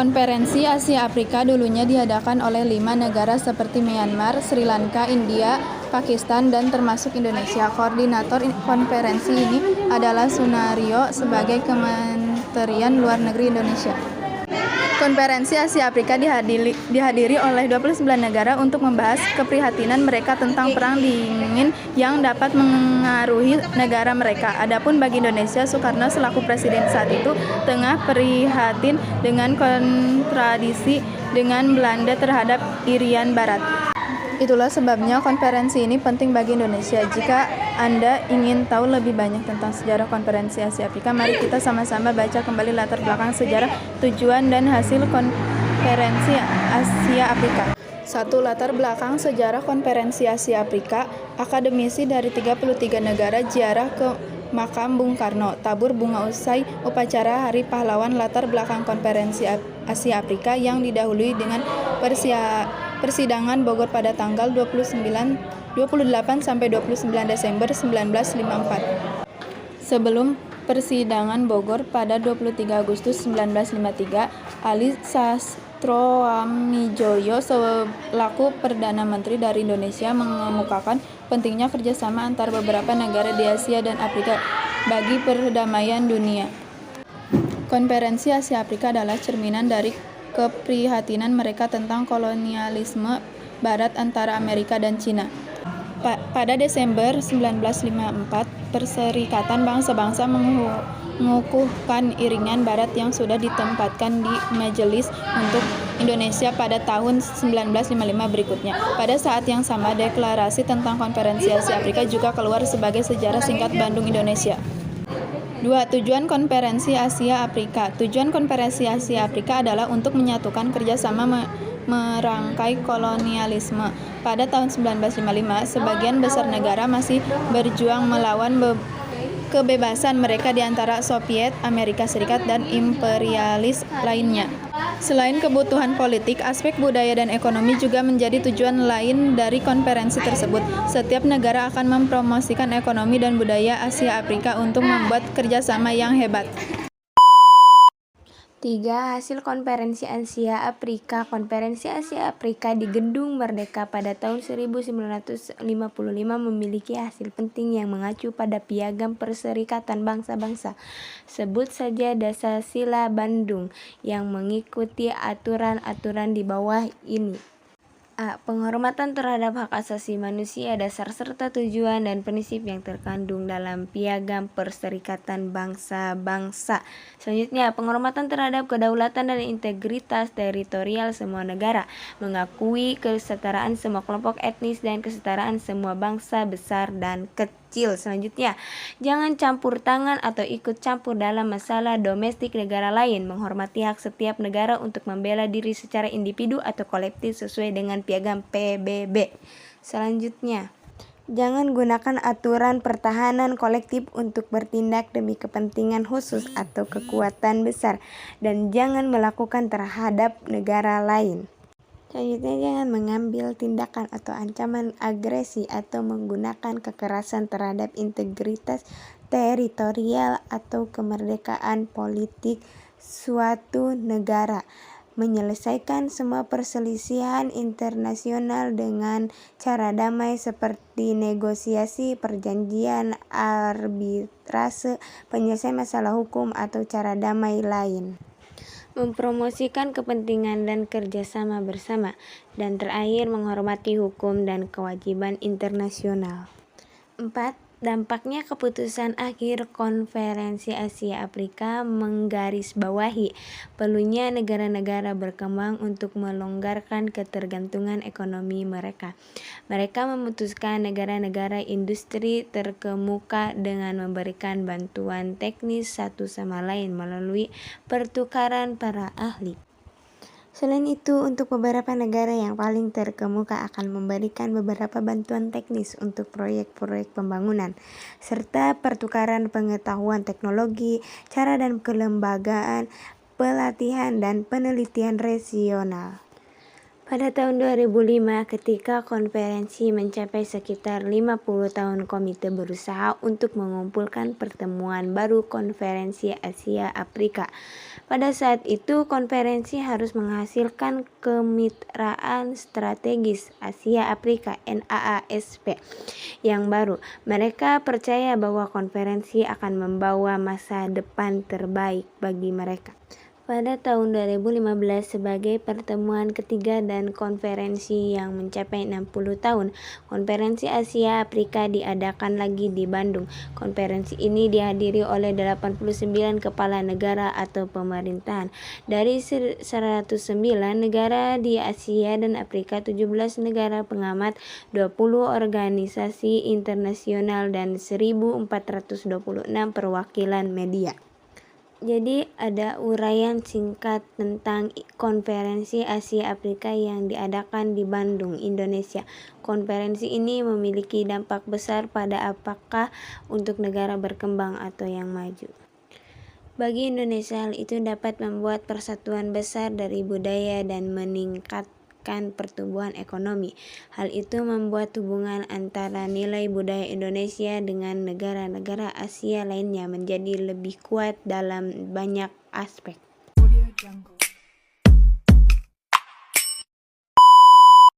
Konferensi Asia Afrika dulunya diadakan oleh 5 negara seperti Myanmar, Sri Lanka, India, Pakistan, dan termasuk Indonesia. Koordinator konferensi ini adalah Sunario sebagai Kementerian Luar Negeri Indonesia. Konferensi Asia Afrika dihadiri oleh 29 negara untuk membahas keprihatinan mereka tentang perang dingin yang dapat mengaruhi negara mereka. Adapun bagi Indonesia, Soekarno selaku presiden saat itu tengah prihatin dengan kontradiksi dengan Belanda terhadap Irian Barat. Itulah sebabnya konferensi ini penting bagi Indonesia. Jika Anda ingin tahu lebih banyak tentang sejarah konferensi Asia Afrika, mari kita sama-sama baca kembali latar belakang sejarah, tujuan, dan hasil konferensi Asia Afrika. 1. Latar belakang sejarah konferensi Asia Afrika. Akademisi dari 33 negara ziarah ke makam Bung Karno, tabur bunga usai upacara Hari Pahlawan. Latar belakang konferensi Asia Afrika yang didahului dengan persidangan Bogor pada tanggal 28 sampai 29 Desember 1954. Sebelum persidangan Bogor pada 23 Agustus 1953, Ali Sastroamidjojo selaku Perdana Menteri dari Indonesia mengemukakan pentingnya kerjasama antar beberapa negara di Asia dan Afrika bagi perdamaian dunia. Konferensi Asia Afrika adalah cerminan dari keprihatinan mereka tentang kolonialisme Barat antara Amerika dan Cina. Pada Desember 1954, Perserikatan Bangsa-Bangsa mengukuhkan Irian Barat yang sudah ditempatkan di Majelis untuk Indonesia pada tahun 1955 berikutnya. Pada saat yang sama, deklarasi tentang Konferensi Asia Afrika juga keluar sebagai sejarah singkat Bandung, Indonesia. 2. Tujuan Konferensi Asia Afrika. Tujuan Konferensi Asia Afrika adalah untuk menyatukan kerjasama merangkai kolonialisme. Pada tahun 1955, sebagian besar negara masih berjuang melawan kebebasan mereka di antara Soviet, Amerika Serikat, dan imperialis lainnya. Selain kebutuhan politik, aspek budaya dan ekonomi juga menjadi tujuan lain dari konferensi tersebut. Setiap negara akan mempromosikan ekonomi dan budaya Asia Afrika untuk membuat kerjasama yang hebat. 3. Hasil Konferensi Asia Afrika. Konferensi Asia Afrika di Gedung Merdeka pada tahun 1955 memiliki hasil penting yang mengacu pada Piagam Perserikatan Bangsa-Bangsa. Sebut saja Dasar-Sila Bandung yang mengikuti aturan-aturan di bawah ini. A. Penghormatan terhadap hak asasi manusia, dasar serta tujuan dan prinsip yang terkandung dalam Piagam Perserikatan Bangsa-Bangsa. Selanjutnya, penghormatan terhadap kedaulatan dan integritas teritorial semua negara, mengakui kesetaraan semua kelompok etnis dan kesetaraan semua bangsa besar dan kecil. Selanjutnya, jangan campur tangan atau ikut campur dalam masalah domestik negara lain, menghormati hak setiap negara untuk membela diri secara individu atau kolektif sesuai dengan Piagam PBB. Selanjutnya, jangan gunakan aturan pertahanan kolektif untuk bertindak demi kepentingan khusus atau kekuatan besar, dan jangan melakukan terhadap negara lain. Selanjutnya, jangan mengambil tindakan atau ancaman agresi atau menggunakan kekerasan terhadap integritas teritorial atau kemerdekaan politik suatu negara. Menyelesaikan semua perselisihan internasional dengan cara damai seperti negosiasi, perjanjian, arbitrase, penyelesaian masalah hukum, atau cara damai lain. Mempromosikan kepentingan dan kerjasama bersama. Dan terakhir, menghormati hukum dan kewajiban internasional. 4. Dampaknya keputusan akhir Konferensi Asia Afrika menggarisbawahi perlunya negara-negara berkembang untuk melonggarkan ketergantungan ekonomi mereka. Mereka memutuskan negara-negara industri terkemuka dengan memberikan bantuan teknis satu sama lain melalui pertukaran para ahli. Selain itu, untuk beberapa negara yang paling terkemuka akan memberikan beberapa bantuan teknis untuk proyek-proyek pembangunan, serta pertukaran pengetahuan teknologi, cara dan kelembagaan, pelatihan, dan penelitian regional. Pada tahun 2005, ketika konferensi mencapai sekitar 50 tahun, komite berusaha untuk mengumpulkan pertemuan baru Konferensi Asia Afrika. Pada saat itu, konferensi harus menghasilkan kemitraan strategis Asia-Afrika (NAASP) yang baru. Mereka percaya bahwa konferensi akan membawa masa depan terbaik bagi mereka. Pada tahun 2015 sebagai pertemuan ketiga dan konferensi yang mencapai 60 tahun, Konferensi Asia Afrika diadakan lagi di Bandung. Konferensi ini dihadiri oleh 89 kepala negara atau pemerintahan dari 109 negara di Asia dan Afrika, 17 negara pengamat, 20 organisasi internasional dan 1.426 perwakilan media. Jadi ada uraian singkat tentang Konferensi Asia Afrika yang diadakan di Bandung, Indonesia. Konferensi ini memiliki dampak besar pada apakah untuk negara berkembang atau yang maju. Bagi Indonesia, hal itu dapat membuat persatuan besar dari budaya dan meningkatkan pertumbuhan ekonomi. Hal itu membuat hubungan antara nilai budaya Indonesia dengan negara-negara Asia lainnya menjadi lebih kuat dalam banyak aspek. Audio Jungle.